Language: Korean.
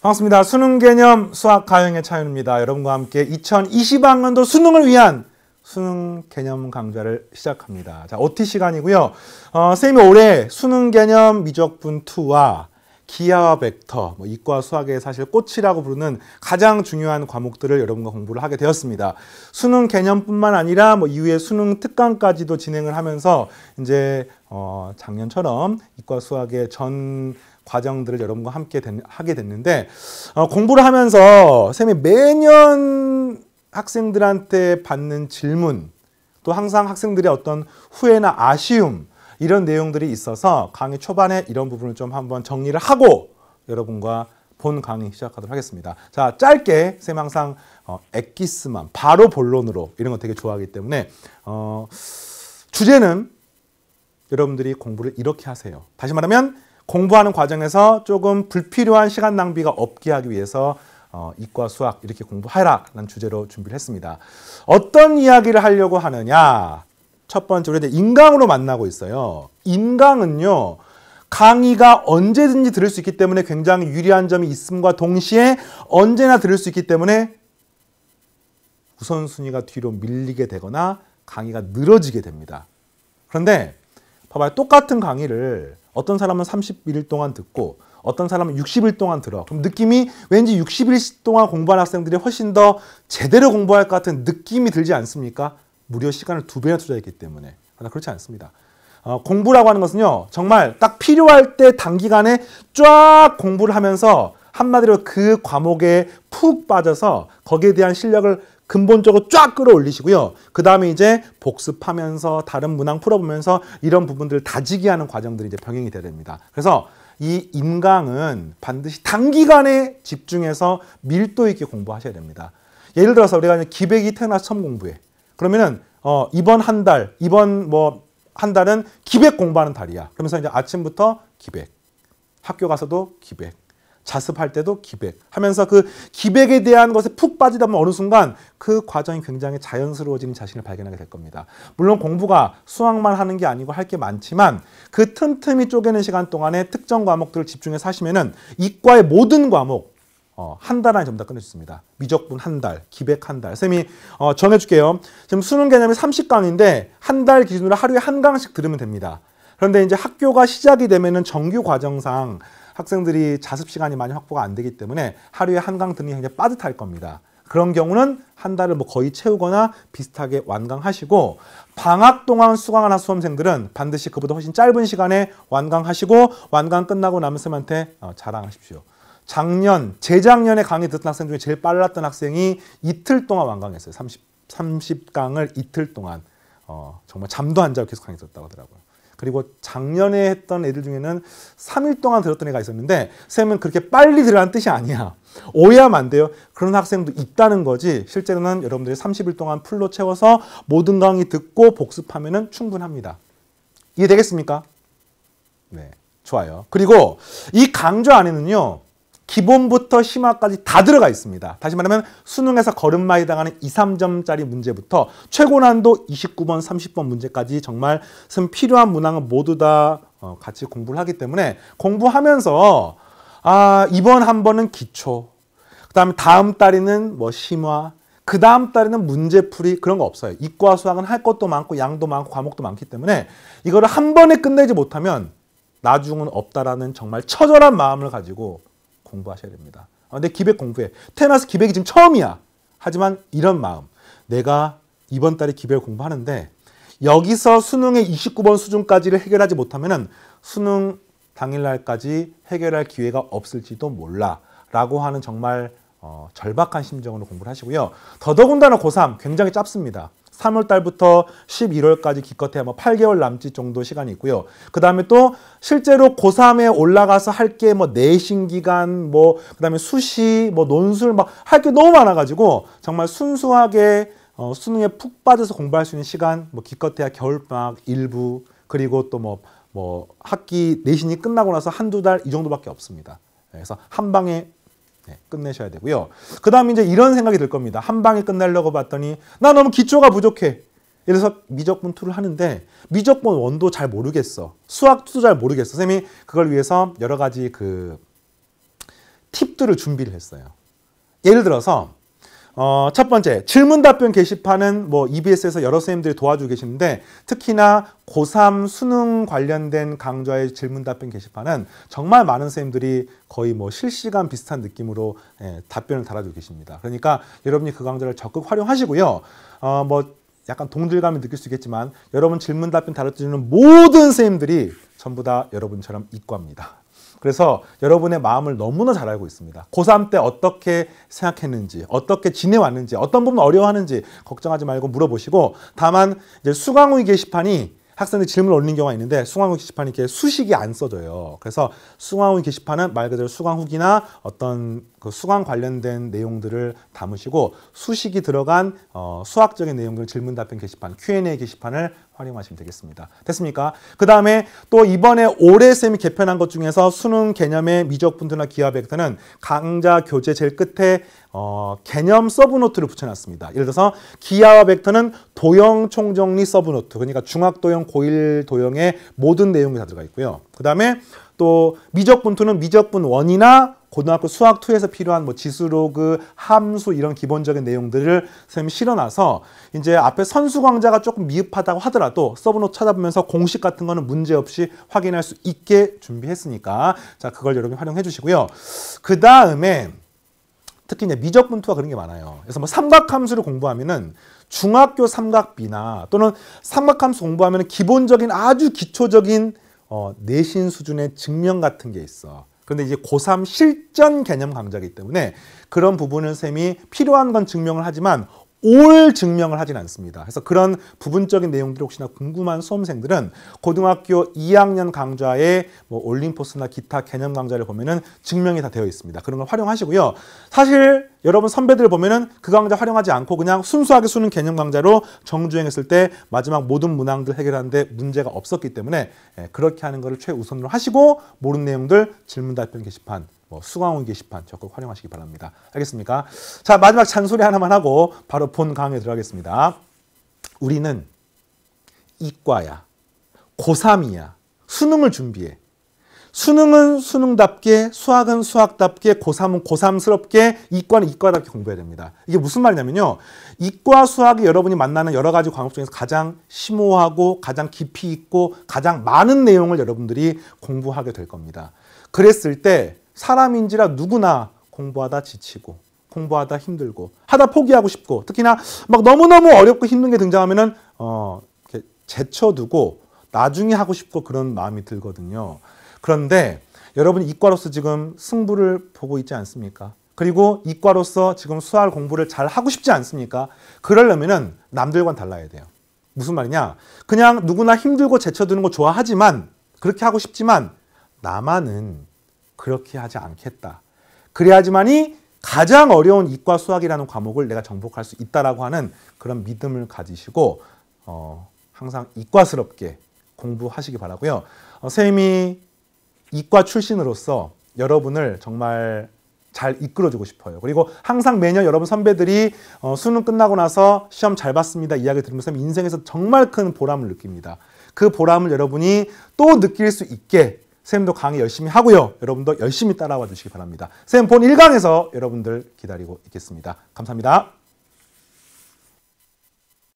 반갑습니다. 수능 개념 수학 가형의 차윤입니다. 여러분과 함께 2020학년도 수능을 위한 수능 개념 강좌를 시작합니다. 자, OT 시간이고요. 선생님이 올해 수능 개념 미적분 2와 기하와 벡터, 이과 수학의 사실 꽃이라고 부르는 가장 중요한 과목들을 여러분과 공부를 하게 되었습니다. 수능 개념뿐만 아니라 이후에 수능 특강까지도 진행을 하면서 이제 작년처럼 이과 수학의 전 과정들을 여러분과 함께 하게 됐는데, 공부를 하면서 선생님이 매년 학생들한테 받는 질문, 또 항상 학생들의 어떤 후회나 아쉬움, 이런 내용들이 있어서 강의 초반에 이런 부분을 좀 한번 정리를 하고 여러분과 본 강의 시작하도록 하겠습니다. 자, 짧게 선생님 항상 엑기스만 바로 본론으로 이런 거 되게 좋아하기 때문에 주제는 여러분들이 공부를 이렇게 하세요. 다시 말하면 공부하는 과정에서 조금 불필요한 시간 낭비가 없게 하기 위해서 이과 수학 이렇게 공부하라 라는 주제로 준비를 했습니다. 어떤 이야기를 하려고 하느냐? 첫 번째로 이제 인강으로 만나고 있어요. 인강은요, 강의가 언제든지 들을 수 있기 때문에 굉장히 유리한 점이 있음과 동시에 언제나 들을 수 있기 때문에 우선순위가 뒤로 밀리게 되거나 강의가 늘어지게 됩니다. 그런데 봐봐요. 똑같은 강의를 어떤 사람은 31일 동안 듣고 어떤 사람은 60일 동안 들어. 그럼 느낌이 왠지 60일 동안 공부한 학생들이 훨씬 더 제대로 공부할 것 같은 느낌이 들지 않습니까? 무려 시간을 2배나 투자했기 때문에. 그러나 그렇지 않습니다. 공부라고 하는 것은요, 정말 딱 필요할 때 단기간에 쫙 공부를 하면서 한마디로 그 과목에 푹 빠져서 거기에 대한 실력을 근본적으로 쫙 끌어올리시고요. 그 다음에 이제 복습하면서 다른 문항 풀어보면서 이런 부분들을 다지게 하는 과정들이 이제 병행이 돼야 됩니다. 그래서 이 인강은 반드시 단기간에 집중해서 밀도 있게 공부하셔야 됩니다. 예를 들어서 우리가 이제 기백이 태어나서 처음 공부해. 그러면은 이번 한 달, 이번 한 달은 기백 공부하는 달이야. 그러면서 이제 아침부터 기백, 학교 가서도 기백, 자습할 때도 기백 하면서 그 기백에 대한 것에 푹 빠지다 보면 어느 순간 그 과정이 굉장히 자연스러워지는 자신을 발견하게 될 겁니다. 물론 공부가 수학만 하는 게 아니고 할 게 많지만 그 틈틈이 쪼개는 시간 동안에 특정 과목들을 집중해서 하시면은 이과의 모든 과목 한 달 안에 전부 다 끝낼 수 있습니다. 미적분 한 달, 기백 한 달. 쌤이 정해줄게요. 지금 수능 개념이 30강인데 한 달 기준으로 하루에 한 강씩 들으면 됩니다. 그런데 이제 학교가 시작이 되면은 정규 과정상 학생들이 자습 시간이 많이 확보가 안 되기 때문에 하루에 한 강 듣는 게 굉장히 빠듯할 겁니다. 그런 경우는 한 달을 거의 채우거나 비슷하게 완강하시고, 방학 동안 수강하는 수험생들은 반드시 그보다 훨씬 짧은 시간에 완강하시고, 완강 끝나고 남은 쌤한테 자랑하십시오. 재작년에 강의 듣던 학생 중에 제일 빨랐던 학생이 이틀 동안 완강했어요. 30강을 이틀 동안. 정말 잠도 안 자고 계속 강의 듣었다고 하더라고요. 그리고 작년에 했던 애들 중에는 3일 동안 들었던 애가 있었는데, 쌤은 그렇게 빨리 들으라는 뜻이 아니야. 오해하면 안 돼요. 그런 학생도 있다는 거지, 실제로는 여러분들이 30일 동안 풀로 채워서 모든 강의 듣고 복습하면 충분합니다. 이해되겠습니까? 네, 좋아요. 그리고 이 강좌 안에는요, 기본부터 심화까지 다 들어가 있습니다. 다시 말하면 수능에서 걸음마에 해당하는 2, 3점짜리 문제부터 최고 난도 29번, 30번 문제까지 정말 필요한 문항은 모두 다 같이 공부를 하기 때문에 공부하면서 이번 한 번은 기초, 그 다음에 다음 달에는 심화, 그 다음 달에는 문제풀이, 그런 거 없어요. 이과 수학은 할 것도 많고 양도 많고 과목도 많기 때문에 이거를 한 번에 끝내지 못하면 나중은 없다라는 정말 처절한 마음을 가지고 공부하셔야 됩니다. 근데 기백 공부해. 태어나서 기백이 지금 처음이야. 하지만 이런 마음. 내가 이번 달에 기백을 공부하는데 여기서 수능의 29번 수준까지를 해결하지 못하면 수능 당일날까지 해결할 기회가 없을지도 몰라. 라고 하는 정말 절박한 심정으로 공부를 하시고요. 더더군다나 고3 굉장히 짧습니다. 3월 달부터 11월까지 기껏해야 8개월 남짓 정도 시간이 있고요. 그 다음에 또 실제로 고3에 올라가서 할 게 내신 기간, 그 다음에 수시, 논술 할 게 너무 많아가지고 정말 순수하게 수능에 푹 빠져서 공부할 수 있는 시간, 기껏해야 겨울방학 일부, 그리고 또 학기 내신이 끝나고 나서 한두 달 이 정도밖에 없습니다. 그래서 한 방에 끝내셔야 되고요. 그 다음에 이제 이런 생각이 들 겁니다. 한 방에 끝내려고 봤더니 나 너무 기초가 부족해. 예를 들어서 미적분 2를 하는데 미적분 1도 잘 모르겠어. 수학 2도 잘 모르겠어. 선생님이 그걸 위해서 여러 가지 팁들을 준비를 했어요. 예를 들어서 첫 번째, 질문 답변 게시판은 뭐 EBS에서 여러 선생님들이 도와주고 계시는데 특히나 고3 수능 관련된 강좌의 질문 답변 게시판은 정말 많은 선생님들이 거의 뭐 실시간 비슷한 느낌으로 답변을 달아주고 계십니다. 그러니까 여러분이 그 강좌를 적극 활용하시고요. 뭐 약간 동질감을 느낄 수 있겠지만 여러분 질문 답변 달아주는 모든 선생님들이 전부 다 여러분처럼 이과입니다. 그래서 여러분의 마음을 너무나 잘 알고 있습니다. 고3 때 어떻게 생각했는지, 어떻게 지내왔는지, 어떤 부분 어려워하는지 걱정하지 말고 물어보시고, 다만 이제 수강 후기 게시판이 학생들이 질문을 올리는 경우가 있는데 수강 후기 게시판이 이렇게 수식이 안 써져요. 그래서 수강 후기 게시판은 말 그대로 수강 후기나 어떤 그 수강 관련된 내용들을 담으시고 수식이 들어간 수학적인 내용들 질문 답변 게시판, Q&A 게시판을 활용하시면 되겠습니다. 됐습니까? 그 다음에 또 이번에 올해 쌤이 개편한 것 중에서 수능 개념의 미적 분투나 기하 벡터는 강좌 교재 제일 끝에 개념 서브노트를 붙여놨습니다. 예를 들어서 기하와 벡터는 도형 총정리 서브노트, 그러니까 중학도형, 고1 도형의 모든 내용이 다 들어가 있고요. 그 다음에 또 미적 분투는 미적분 1이나 고등학교 수학 2에서 필요한 뭐 지수로그, 함수 이런 기본적인 내용들을 선생님이 실어놔서 이제 앞에 선수 강좌가 조금 미흡하다고 하더라도 서브노트 찾아보면서 공식 같은 거는 문제없이 확인할 수 있게 준비했으니까 자, 그걸 여러분이 활용해 주시고요. 그 다음에 특히 이제 미적 분투가 그런 게 많아요. 그래서 뭐 삼각함수를 공부하면은 중학교 삼각비나 또는 삼각함수 공부하면은 기본적인 아주 기초적인 내신 수준의 증명 같은 게 있어. 그런데 이제 고3 실전 개념 강좌이기 때문에 그런 부분을 쌤이 필요한 건 증명을 하지만 올 증명을 하진 않습니다. 그래서 그런 부분적인 내용들이 혹시나 궁금한 수험생들은 고등학교 2학년 강좌에 뭐 올림포스나 기타 개념 강좌를 보면은 증명이 다 되어 있습니다. 그런 걸 활용하시고요. 사실 여러분 선배들 보면은 그 강좌 활용하지 않고 그냥 순수하게 수능 개념 강좌로 정주행했을 때 마지막 모든 문항들 해결하는데 문제가 없었기 때문에 그렇게 하는 것을 최우선으로 하시고 모르는 내용들 질문 답변 게시판, 수강 후기 게시판 적극 활용하시기 바랍니다. 알겠습니까? 자, 마지막 잔소리 하나만 하고 바로 본 강의에 들어가겠습니다. 우리는 이과야. 고3이야. 수능을 준비해. 수능은 수능답게, 수학은 수학답게, 고3은 고3스럽게, 이과는 이과답게 공부해야 됩니다. 이게 무슨 말이냐면요. 이과 수학이 여러분이 만나는 여러 가지 과목 중에서 가장 심오하고 가장 깊이 있고 가장 많은 내용을 여러분들이 공부하게 될 겁니다. 그랬을 때 사람인지라 누구나 공부하다 지치고 공부하다 힘들고 하다 포기하고 싶고 특히나 막 너무너무 어렵고 힘든 게 등장하면은 이렇게 제쳐두고 나중에 하고 싶고 그런 마음이 들거든요. 그런데 여러분 이과로서 지금 승부를 보고 있지 않습니까? 그리고 이과로서 지금 수학 공부를 잘 하고 싶지 않습니까? 그러려면은 남들과는 달라야 돼요. 무슨 말이냐? 그냥 누구나 힘들고 제쳐두는 거 좋아하지만 그렇게 하고 싶지만 나만은 그렇게 하지 않겠다. 그래야지만이 가장 어려운 이과 수학이라는 과목을 내가 정복할 수 있다라고 하는 그런 믿음을 가지시고 항상 이과스럽게 공부하시기 바라고요. 선생님이 이과 출신으로서 여러분을 정말 잘 이끌어주고 싶어요. 그리고 항상 매년 여러분 선배들이 수능 끝나고 나서 시험 잘 봤습니다 이야기 들으면서 인생에서 정말 큰 보람을 느낍니다. 그 보람을 여러분이 또 느낄 수 있게 선생님도 강의 열심히 하고요. 여러분도 열심히 따라와 주시기 바랍니다. 선생님 본 1강에서 여러분들 기다리고 있겠습니다. 감사합니다.